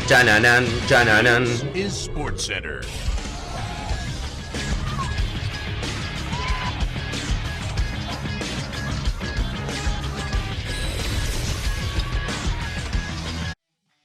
Chananan, chananan. Is SportsCenter.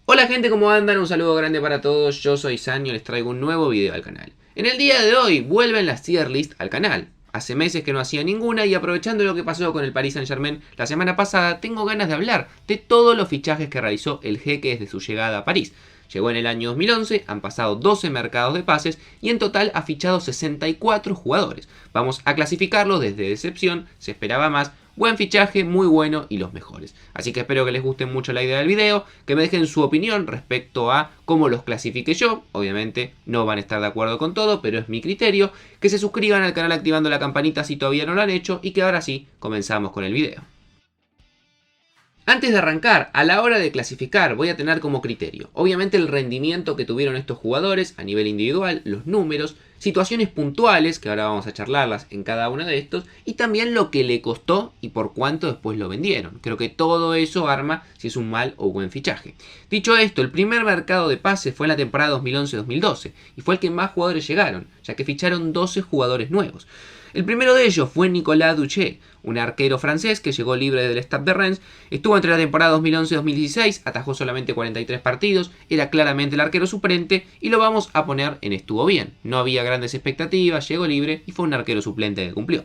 Hola gente, ¿cómo andan? Un saludo grande para todos, yo soy Sanio, les traigo un nuevo video al canal. En el día de hoy vuelven las tier list al canal. Hace meses que no hacía ninguna y aprovechando lo que pasó con el Paris Saint-Germain la semana pasada, tengo ganas de hablar de todos los fichajes que realizó el jeque desde su llegada a París. Llegó en el año 2011, han pasado 12 mercados de pases y en total ha fichado 64 jugadores. Vamos a clasificarlos desde decepción, se esperaba más, buen fichaje, muy bueno y los mejores. Así que espero que les guste mucho la idea del video, que me dejen su opinión respecto a cómo los clasifique yo. Obviamente no van a estar de acuerdo con todo, pero es mi criterio. Que se suscriban al canal activando la campanita si todavía no lo han hecho y que ahora sí, comenzamos con el video. Antes de arrancar, a la hora de clasificar voy a tener como criterio, obviamente el rendimiento que tuvieron estos jugadores a nivel individual, los números, situaciones puntuales, que ahora vamos a charlarlas en cada uno de estos, y también lo que le costó y por cuánto después lo vendieron. Creo que todo eso arma si es un mal o buen fichaje. Dicho esto, el primer mercado de pases fue en la temporada 2011-2012, y fue el que más jugadores llegaron, ya que ficharon 12 jugadores nuevos. El primero de ellos fue Nicolas Duché, un arquero francés que llegó libre del Stade de Reims, estuvo entre la temporada 2011-2016, atajó solamente 43 partidos, era claramente el arquero suplente y lo vamos a poner en estuvo bien. No había grandes expectativas, llegó libre y fue un arquero suplente que cumplió.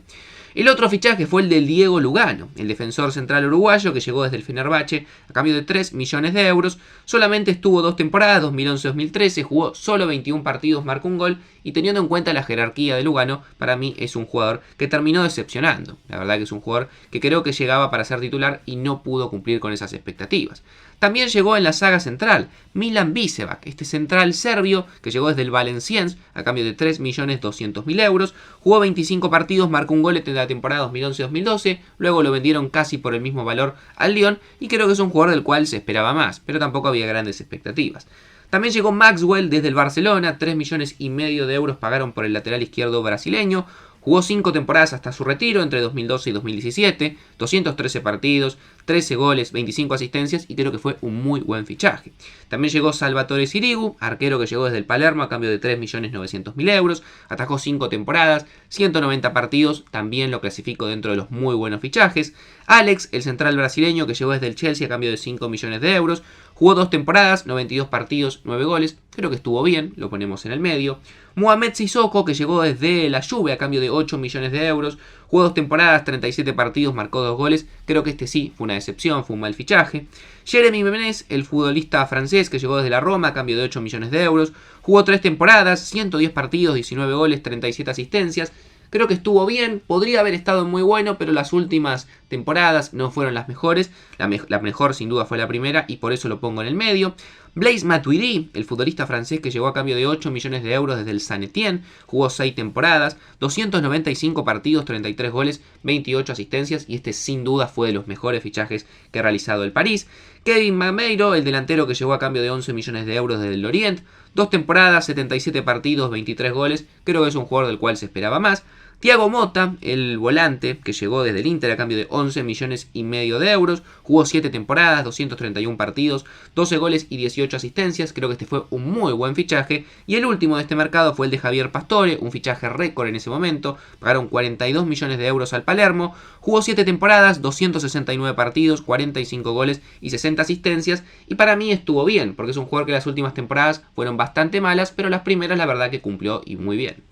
El otro fichaje fue el del Diego Lugano, el defensor central uruguayo que llegó desde el Fenerbahce a cambio de 3 millones de euros. Solamente estuvo 2 temporadas, 2011-2013, jugó solo 21 partidos, marcó un gol y teniendo en cuenta la jerarquía de Lugano, para mí es un jugador que terminó decepcionando. La verdad que es un jugador que creo que llegaba para ser titular y no pudo cumplir con esas expectativas. También llegó en la saga central Milan Bisevac, este central serbio que llegó desde el Valenciennes a cambio de 3.200.000 euros. Jugó 25 partidos, marcó un gol en la temporada 2011-2012, luego lo vendieron casi por el mismo valor al Lyon y creo que es un jugador del cual se esperaba más, pero tampoco había grandes expectativas. También llegó Maxwell desde el Barcelona, 3,5 millones de euros pagaron por el lateral izquierdo brasileño. Jugó 5 temporadas hasta su retiro entre 2012 y 2017, 213 partidos, 13 goles, 25 asistencias y creo que fue un muy buen fichaje. También llegó Salvatore Sirigu, arquero que llegó desde el Palermo a cambio de 3.900.000 euros, atajó 5 temporadas, 190 partidos, también lo clasifico dentro de los muy buenos fichajes. Alex, el central brasileño que llegó desde el Chelsea a cambio de 5 millones de euros, jugó 2 temporadas, 92 partidos, 9 goles, creo que estuvo bien, lo ponemos en el medio. Mohamed Sissoko, que llegó desde la Juve a cambio de 8 millones de euros, jugó 2 temporadas, 37 partidos, marcó 2 goles, creo que este sí fue una decepción, fue un mal fichaje. Jeremy Menez, el futbolista francés que llegó desde la Roma a cambio de 8 millones de euros, jugó 3 temporadas, 110 partidos, 19 goles, 37 asistencias. Creo que estuvo bien, podría haber estado muy bueno, pero las últimas temporadas no fueron las mejores. La mejor sin duda fue la primera y por eso lo pongo en el medio. Blaise Matuidi, el futbolista francés que llegó a cambio de 8 millones de euros desde el Saint-Étienne, jugó 6 temporadas, 295 partidos, 33 goles, 28 asistencias y este sin duda fue de los mejores fichajes que ha realizado el París. Kevin Gameiro, el delantero que llegó a cambio de 11 millones de euros desde el Lorient, 2 temporadas, 77 partidos, 23 goles, creo que es un jugador del cual se esperaba más. Thiago Motta, el volante que llegó desde el Inter a cambio de 11 millones y medio de euros, jugó 7 temporadas, 231 partidos, 12 goles y 18 asistencias, creo que este fue un muy buen fichaje. Y el último de este mercado fue el de Javier Pastore, un fichaje récord en ese momento, pagaron 42 millones de euros al Palermo, jugó 7 temporadas, 269 partidos, 45 goles y 60 asistencias, y para mí estuvo bien, porque es un jugador que las últimas temporadas fueron bastante malas, pero las primeras la verdad que cumplió y muy bien.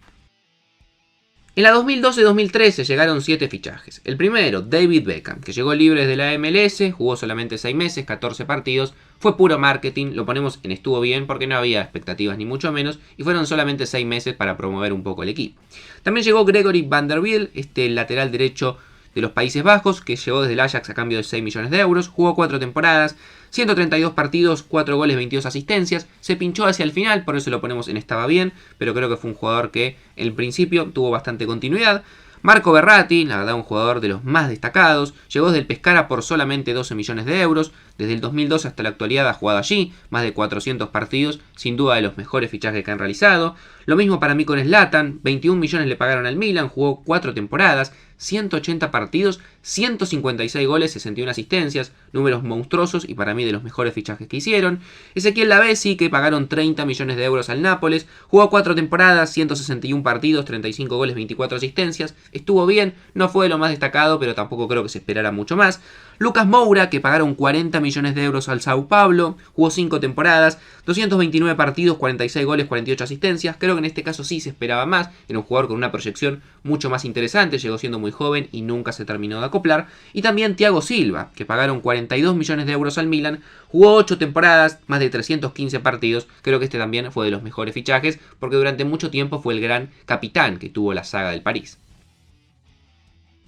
En la 2012-2013 llegaron 7 fichajes. El primero, David Beckham, que llegó libre desde la MLS, jugó solamente 6 meses, 14 partidos, fue puro marketing, lo ponemos en estuvo bien porque no había expectativas ni mucho menos y fueron solamente 6 meses para promover un poco el equipo. También llegó Gregory Van der Wiel, este lateral derecho de los Países Bajos, que llegó desde el Ajax a cambio de 6 millones de euros, jugó 4 temporadas, 132 partidos, 4 goles, 22 asistencias, se pinchó hacia el final, por eso lo ponemos en estaba bien, pero creo que fue un jugador que en principio tuvo bastante continuidad. Marco Verratti, la verdad un jugador de los más destacados, llegó desde el Pescara por solamente 12 millones de euros, desde el 2002 hasta la actualidad ha jugado allí, más de 400 partidos, sin duda de los mejores fichajes que han realizado. Lo mismo para mí con Zlatan, 21 millones le pagaron al Milan, jugó 4 temporadas, 180 partidos, 156 goles, 61 asistencias, números monstruosos y para mí de los mejores fichajes que hicieron. Ezequiel Lavezzi, que pagaron 30 millones de euros al Nápoles, jugó 4 temporadas, 161 partidos, 35 goles, 24 asistencias, estuvo bien, no fue de lo más destacado, pero tampoco creo que se esperara mucho más. Lucas Moura, que pagaron 40 millones de euros al Sao Paulo, jugó 5 temporadas, 229 partidos, 46 goles, 48 asistencias. Creo que en este caso sí se esperaba más, era un jugador con una proyección mucho más interesante, llegó siendo muy joven y nunca se terminó de acoplar. Y también Thiago Silva, que pagaron 42 millones de euros al Milan, jugó 8 temporadas, más de 315 partidos. Creo que este también fue de los mejores fichajes, porque durante mucho tiempo fue el gran capitán que tuvo la saga del París.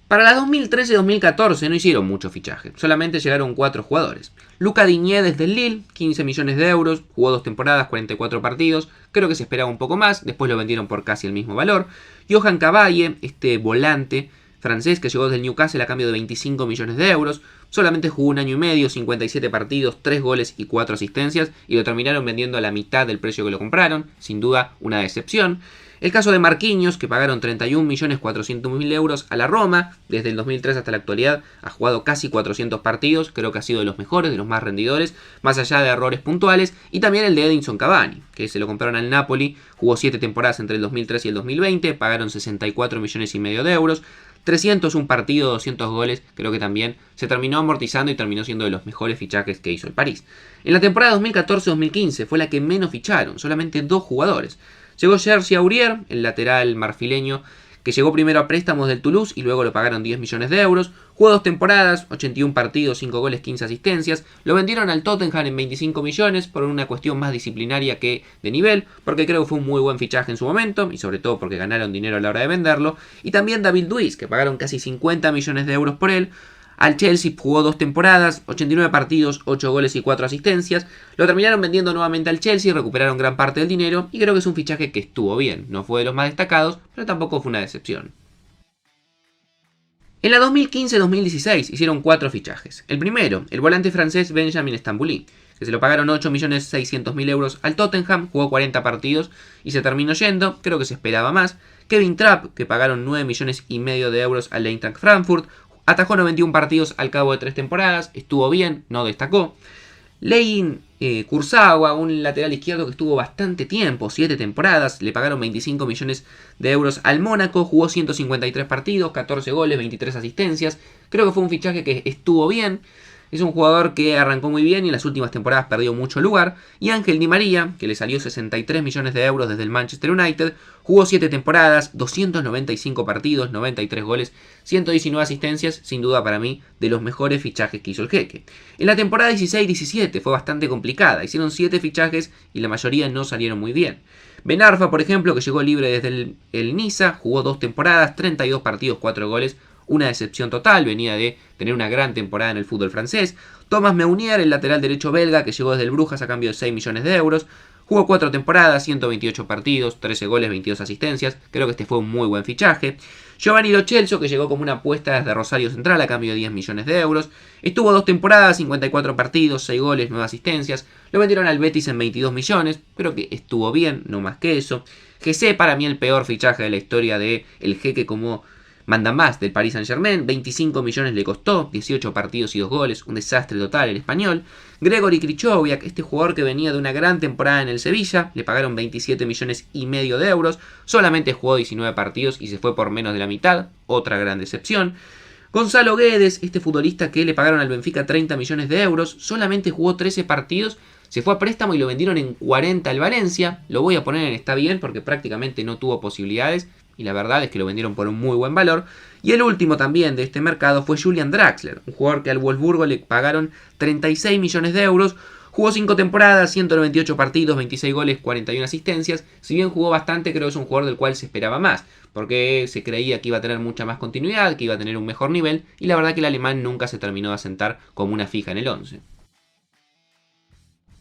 Para la 2013-2014 no hicieron mucho fichaje, solamente llegaron 4 jugadores. Luca Digne desde el Lille, 15 millones de euros, jugó 2 temporadas, 44 partidos, creo que se esperaba un poco más, después lo vendieron por casi el mismo valor. Johan Cabaye, este volante francés que llegó desde el Newcastle a cambio de 25 millones de euros, solamente jugó un año y medio, 57 partidos, 3 goles y 4 asistencias, y lo terminaron vendiendo a la mitad del precio que lo compraron, sin duda una decepción. El caso de Marquinhos, que pagaron 31.400.000 euros a la Roma, desde el 2003 hasta la actualidad ha jugado casi 400 partidos, creo que ha sido de los mejores, de los más rendidores, más allá de errores puntuales, y también el de Edinson Cavani, que se lo compraron al Napoli, jugó 7 temporadas entre el 2003 y el 2020, pagaron 64 millones y medio de euros, 301 partidos, 200 goles, creo que también se terminó amortizando y terminó siendo de los mejores fichajes que hizo el París. En la temporada 2014-2015 fue la que menos ficharon, solamente 2 jugadores. Llegó Serge Aurier, el lateral marfileño, que llegó primero a préstamos del Toulouse y luego lo pagaron 10 millones de euros. Jugó 2 temporadas, 81 partidos, 5 goles, 15 asistencias. Lo vendieron al Tottenham en 25 millones por una cuestión más disciplinaria que de nivel, porque creo que fue un muy buen fichaje en su momento y sobre todo porque ganaron dinero a la hora de venderlo. Y también David Luiz, que pagaron casi 50 millones de euros por él. Al Chelsea jugó 2 temporadas, 89 partidos, 8 goles y 4 asistencias. Lo terminaron vendiendo nuevamente al Chelsea, recuperaron gran parte del dinero y creo que es un fichaje que estuvo bien. No fue de los más destacados, pero tampoco fue una decepción. En la 2015-2016 hicieron 4 fichajes. El primero, el volante francés Benjamin Stambouli, que se lo pagaron 8.600.000 euros al Tottenham, jugó 40 partidos y se terminó yendo, creo que se esperaba más. Kevin Trapp, que pagaron 9 millones y medio de euros al Eintracht Frankfurt, atajó 91 partidos al cabo de 3 temporadas, estuvo bien, no destacó. Lein Kurzawa, un lateral izquierdo que estuvo bastante tiempo, 7 temporadas, le pagaron 25 millones de euros al Mónaco, jugó 153 partidos, 14 goles, 23 asistencias. Creo que fue un fichaje que estuvo bien. Es un jugador que arrancó muy bien y en las últimas temporadas perdió mucho lugar. Y Ángel Di María, que le salió 63 millones de euros desde el Manchester United, jugó 7 temporadas, 295 partidos, 93 goles, 119 asistencias, sin duda para mí de los mejores fichajes que hizo el Jeque. En la temporada 16-17 fue bastante complicada, hicieron 7 fichajes y la mayoría no salieron muy bien. Ben Arfa, por ejemplo, que llegó libre desde el Niza, jugó 2 temporadas, 32 partidos, 4 goles, una decepción total, venía de tener una gran temporada en el fútbol francés. Thomas Meunier, el lateral derecho belga, que llegó desde el Brujas a cambio de 6 millones de euros. Jugó 4 temporadas, 128 partidos, 13 goles, 22 asistencias. Creo que este fue un muy buen fichaje. Giovanni Lo Celso, que llegó como una apuesta desde Rosario Central a cambio de 10 millones de euros. Estuvo 2 temporadas, 54 partidos, 6 goles, 9 asistencias. Lo vendieron al Betis en 22 millones. Creo que estuvo bien, no más que eso. Gessé, para mí el peor fichaje de la historia de el Jeque como manda más del Paris Saint-Germain, 25 millones le costó, 18 partidos y 2 goles, un desastre total el español. Gregory Krychowiak, este jugador que venía de una gran temporada en el Sevilla, le pagaron 27 millones y medio de euros, solamente jugó 19 partidos y se fue por menos de la mitad, otra gran decepción. Gonzalo Guedes, este futbolista que le pagaron al Benfica 30 millones de euros, solamente jugó 13 partidos, se fue a préstamo y lo vendieron en 40 al Valencia. Lo voy a poner en está bien porque prácticamente no tuvo posibilidades. Y la verdad es que lo vendieron por un muy buen valor. Y el último también de este mercado fue Julian Draxler, un jugador que al Wolfsburgo le pagaron 36 millones de euros. Jugó 5 temporadas, 198 partidos, 26 goles, 41 asistencias. Si bien jugó bastante, creo que es un jugador del cual se esperaba más, porque se creía que iba a tener mucha más continuidad, que iba a tener un mejor nivel. Y la verdad que el alemán nunca se terminó de asentar como una fija en el 11.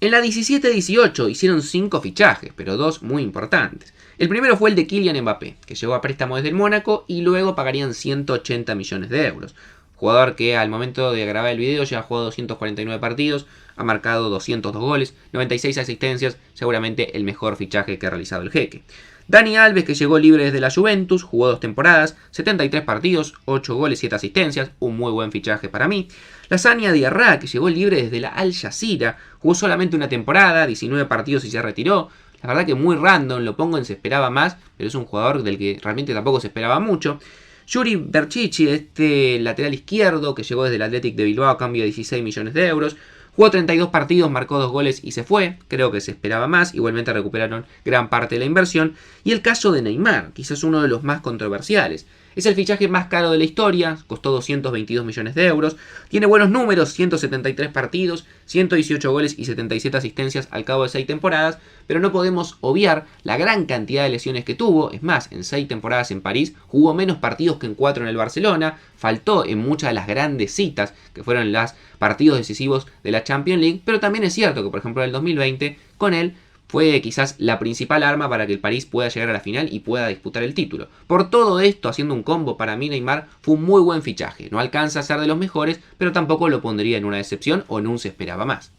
En la 17-18 hicieron 5 fichajes, pero 2 muy importantes. El primero fue el de Kylian Mbappé, que llegó a préstamo desde el Mónaco y luego pagarían 180 millones de euros. Jugador que al momento de grabar el video ya ha jugado 249 partidos, ha marcado 202 goles, 96 asistencias, seguramente el mejor fichaje que ha realizado el Jeque. Dani Alves, que llegó libre desde la Juventus, jugó 2 temporadas, 73 partidos, 8 goles, 7 asistencias, un muy buen fichaje para mí. Lasagna Diarra, que llegó libre desde la Al Jazeera, jugó solamente una temporada, 19 partidos y se retiró. La verdad que muy random, lo pongo en se esperaba más, pero es un jugador del que realmente tampoco se esperaba mucho. Yuri Berchichi, este lateral izquierdo que llegó desde el Athletic de Bilbao a cambio de 16 millones de euros. Jugó 32 partidos, marcó 2 goles y se fue. Creo que se esperaba más. Igualmente recuperaron gran parte de la inversión. Y el caso de Neymar, quizás uno de los más controversiales. Es el fichaje más caro de la historia, costó 222 millones de euros. Tiene buenos números, 173 partidos, 118 goles y 77 asistencias al cabo de 6 temporadas. Pero no podemos obviar la gran cantidad de lesiones que tuvo. Es más, en 6 temporadas en París jugó menos partidos que en 4 en el Barcelona. Faltó en muchas de las grandes citas, que fueron los partidos decisivos de la Champions League. Pero también es cierto que, por ejemplo, en el 2020, con él fue quizás la principal arma para que el París pueda llegar a la final y pueda disputar el título. Por todo esto, haciendo un combo, para mí Neymar fue un muy buen fichaje. No alcanza a ser de los mejores, pero tampoco lo pondría en una decepción o en un se esperaba más.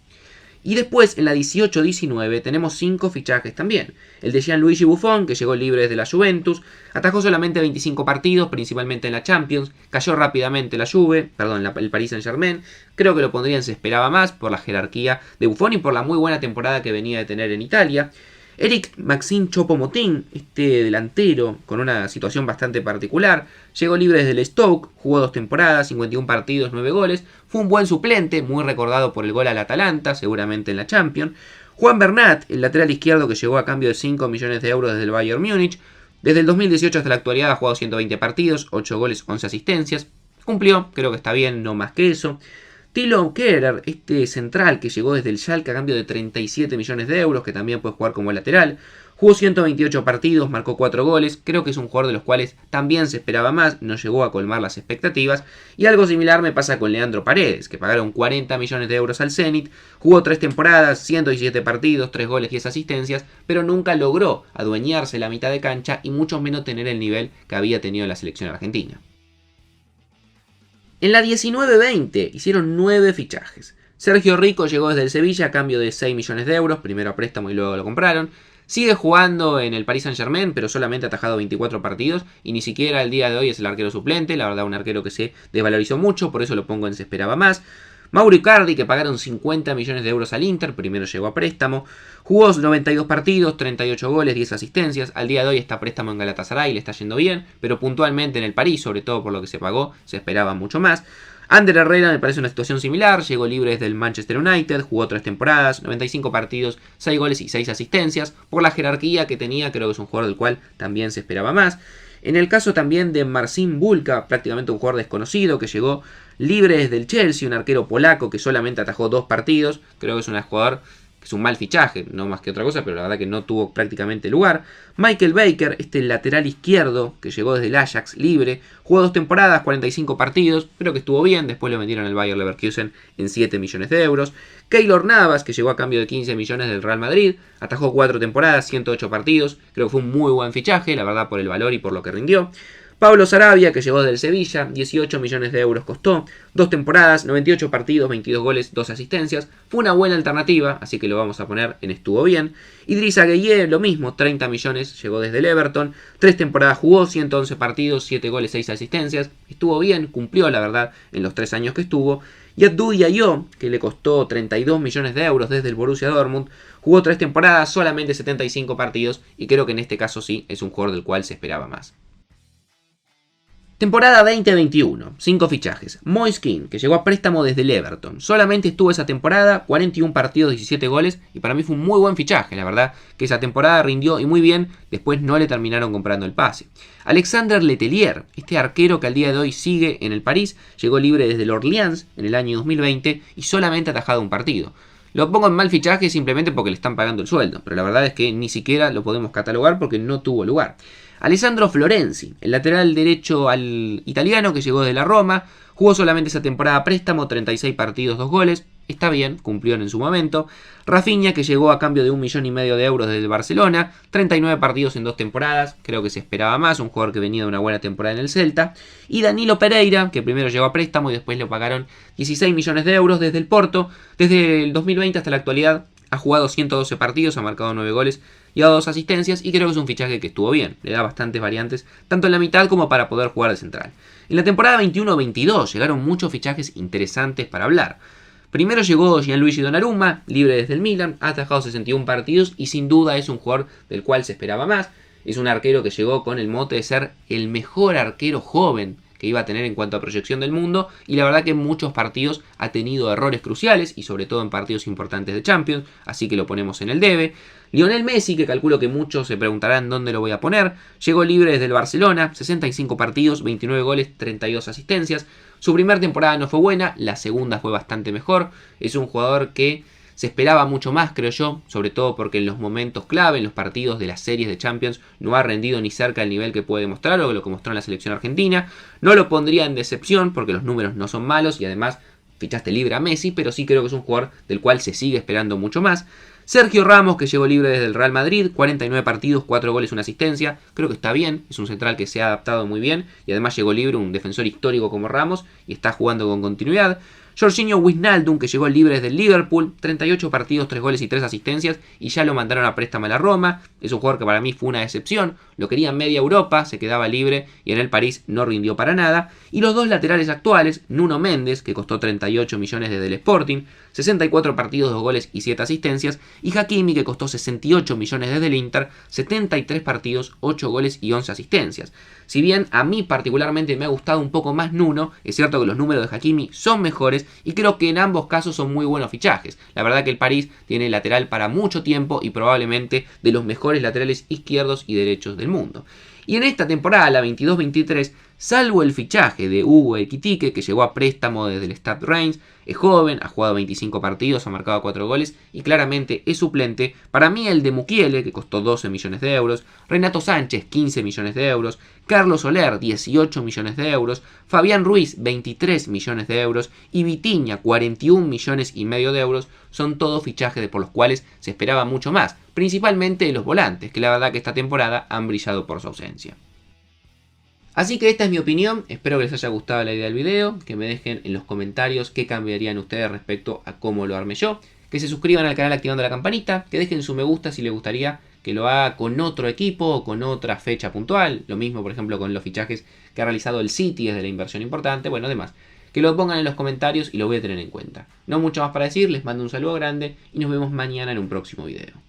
Y después, en la 18-19, tenemos 5 fichajes también. El de Gianluigi Buffon, que llegó libre desde la Juventus, atajó solamente 25 partidos, principalmente en la Champions, cayó rápidamente la Juve, el Paris Saint-Germain. Creo que lo pondrían se esperaba más por la jerarquía de Buffon y por la muy buena temporada que venía de tener en Italia. Eric Maxime Choupo-Moting, este delantero con una situación bastante particular, llegó libre desde el Stoke, jugó 2 temporadas, 51 partidos, 9 goles, fue un buen suplente, muy recordado por el gol al Atalanta, seguramente en la Champions. Juan Bernat, el lateral izquierdo que llegó a cambio de 5 millones de euros desde el Bayern Múnich, desde el 2018 hasta la actualidad ha jugado 120 partidos, 8 goles, 11 asistencias, cumplió, creo que está bien, no más que eso. Thilo Kehrer, este central que llegó desde el Schalke a cambio de 37 millones de euros, que también puede jugar como lateral. Jugó 128 partidos, marcó 4 goles. Creo que es un jugador de los cuales también se esperaba más, no llegó a colmar las expectativas. Y algo similar me pasa con Leandro Paredes, que pagaron 40 millones de euros al Zenit. Jugó 3 temporadas, 117 partidos, 3 goles, 10 asistencias, pero nunca logró adueñarse la mitad de cancha y mucho menos tener el nivel que había tenido en la selección argentina. En la 19-20 hicieron 9 fichajes. Sergio Rico llegó desde el Sevilla a cambio de 6 millones de euros, primero a préstamo y luego lo compraron. Sigue jugando en el Paris Saint-Germain, pero solamente ha atajado 24 partidos y ni siquiera al día de hoy es el arquero suplente. La verdad, un arquero que se desvalorizó mucho, por eso lo pongo en se esperaba más. Mauro Icardi, que pagaron 50 millones de euros al Inter, primero llegó a préstamo. Jugó 92 partidos, 38 goles, 10 asistencias. Al día de hoy está a préstamo en Galatasaray, le está yendo bien, pero puntualmente en el París, sobre todo por lo que se pagó, se esperaba mucho más. Ander Herrera me parece una situación similar, llegó libre desde el Manchester United, jugó 3 temporadas, 95 partidos, 6 goles y 6 asistencias. Por la jerarquía que tenía, creo que es un jugador del cual también se esperaba más. En el caso también de Marcin Bulka, prácticamente un jugador desconocido que llegó libre desde el Chelsea, un arquero polaco que solamente atajó 2 partidos. Creo que es un jugador que es un mal fichaje, no más que otra cosa, pero la verdad que no tuvo prácticamente lugar. Michael Baker, este lateral izquierdo que llegó desde el Ajax libre, jugó 2 temporadas, 45 partidos, creo que estuvo bien, después lo vendieron al Bayer Leverkusen en 7 millones de euros. Keylor Navas, que llegó a cambio de 15 millones del Real Madrid, atajó 4 temporadas, 108 partidos, creo que fue un muy buen fichaje, la verdad por el valor y por lo que rindió. Pablo Sarabia, que llegó del Sevilla, 18 millones de euros costó, 2 temporadas, 98 partidos, 22 goles, 2 asistencias, fue una buena alternativa, así que lo vamos a poner en estuvo bien. Idrissa Gueye, lo mismo, 30 millones, llegó desde el Everton, 3 temporadas jugó, 111 partidos, 7 goles, 6 asistencias, estuvo bien, cumplió la verdad en los 3 años que estuvo. Y Abdou Diallo, que le costó 32 millones de euros desde el Borussia Dortmund, jugó 3 temporadas, solamente 75 partidos, y creo que en este caso sí es un jugador del cual se esperaba más. Temporada 2021, 5 fichajes. Moise Kean, que llegó a préstamo desde el Everton. Solamente estuvo esa temporada, 41 partidos, 17 goles, y para mí fue un muy buen fichaje, la verdad, que esa temporada rindió y muy bien, después no le terminaron comprando el pase. Alexander Letellier, este arquero que al día de hoy sigue en el París, llegó libre desde el Orleans en el año 2020 y solamente ha atajado un partido. Lo pongo en mal fichaje simplemente porque le están pagando el sueldo, pero la verdad es que ni siquiera lo podemos catalogar porque no tuvo lugar. Alessandro Florenzi, el lateral derecho al italiano que llegó de la Roma, jugó solamente esa temporada a préstamo, 36 partidos, 2 goles, está bien, cumplió en su momento. Rafinha, que llegó a cambio de 1,5 millones de euros desde el Barcelona, 39 partidos en 2 temporadas, creo que se esperaba más, un jugador que venía de una buena temporada en el Celta. Y Danilo Pereira, que primero llegó a préstamo y después le pagaron 16 millones de euros desde el Porto, desde el 2020 hasta la actualidad ha jugado 112 partidos, ha marcado 9 goles y ha dado 2 asistencias y creo que es un fichaje que estuvo bien. Le da bastantes variantes, tanto en la mitad como para poder jugar de central. En la temporada 21-22 llegaron muchos fichajes interesantes para hablar. Primero llegó Gianluigi Donnarumma, libre desde el Milan, ha atajado 61 partidos y sin duda es un jugador del cual se esperaba más. Es un arquero que llegó con el mote de ser el mejor arquero joven que iba a tener en cuanto a proyección del mundo, y la verdad que en muchos partidos ha tenido errores cruciales y sobre todo en partidos importantes de Champions, así que lo ponemos en el debe. Lionel Messi, que calculo que muchos se preguntarán dónde lo voy a poner, llegó libre desde el Barcelona, 65 partidos, 29 goles, 32 asistencias. Su primera temporada no fue buena, la segunda fue bastante mejor. Es un jugador que se esperaba mucho más, creo yo, sobre todo porque en los momentos clave, en los partidos de las series de Champions, no ha rendido ni cerca del nivel que puede demostrar o lo que mostró en la selección argentina. No lo pondría en decepción porque los números no son malos y además fichaste libre a Messi, pero sí creo que es un jugador del cual se sigue esperando mucho más. Sergio Ramos, que llegó libre desde el Real Madrid, 49 partidos, 4 goles, 1 asistencia. Creo que está bien, es un central que se ha adaptado muy bien y además llegó libre un defensor histórico como Ramos y está jugando con continuidad. Jorginho Wijnaldum, que llegó libre desde el Liverpool, 38 partidos, 3 goles y 3 asistencias y ya lo mandaron a préstamo a la Roma. Es un jugador que para mí fue una decepción, lo quería en media Europa, se quedaba libre y en el París no rindió para nada. Y los dos laterales actuales, Nuno Méndez, que costó 38 millones desde el Sporting, 64 partidos, 2 goles y 7 asistencias, y Hakimi, que costó 68 millones desde el Inter, 73 partidos, 8 goles y 11 asistencias. Si bien a mí particularmente me ha gustado un poco más Nuno, es cierto que los números de Hakimi son mejores y creo que en ambos casos son muy buenos fichajes. La verdad que el París tiene lateral para mucho tiempo y probablemente de los mejores laterales izquierdos y derechos del mundo. Y en esta temporada, la 22-23, salvo el fichaje de Hugo Ekitike, que llegó a préstamo desde el Stade Reims, es joven, ha jugado 25 partidos, ha marcado 4 goles y claramente es suplente. Para mí el de Mukiele, que costó 12 millones de euros, Renato Sánchez, 15 millones de euros, Carlos Soler, 18 millones de euros, Fabián Ruiz, 23 millones de euros y Vitinha, 41 millones y medio de euros, son todos fichajes por los cuales se esperaba mucho más, principalmente los volantes, que la verdad que esta temporada han brillado por su ausencia. Así que esta es mi opinión, espero que les haya gustado la idea del video, que me dejen en los comentarios qué cambiarían ustedes respecto a cómo lo armé yo, que se suscriban al canal activando la campanita, que dejen su me gusta si les gustaría que lo haga con otro equipo o con otra fecha puntual, lo mismo por ejemplo con los fichajes que ha realizado el City desde la inversión importante, bueno, además, que lo pongan en los comentarios y lo voy a tener en cuenta. No mucho más para decir, les mando un saludo grande y nos vemos mañana en un próximo video.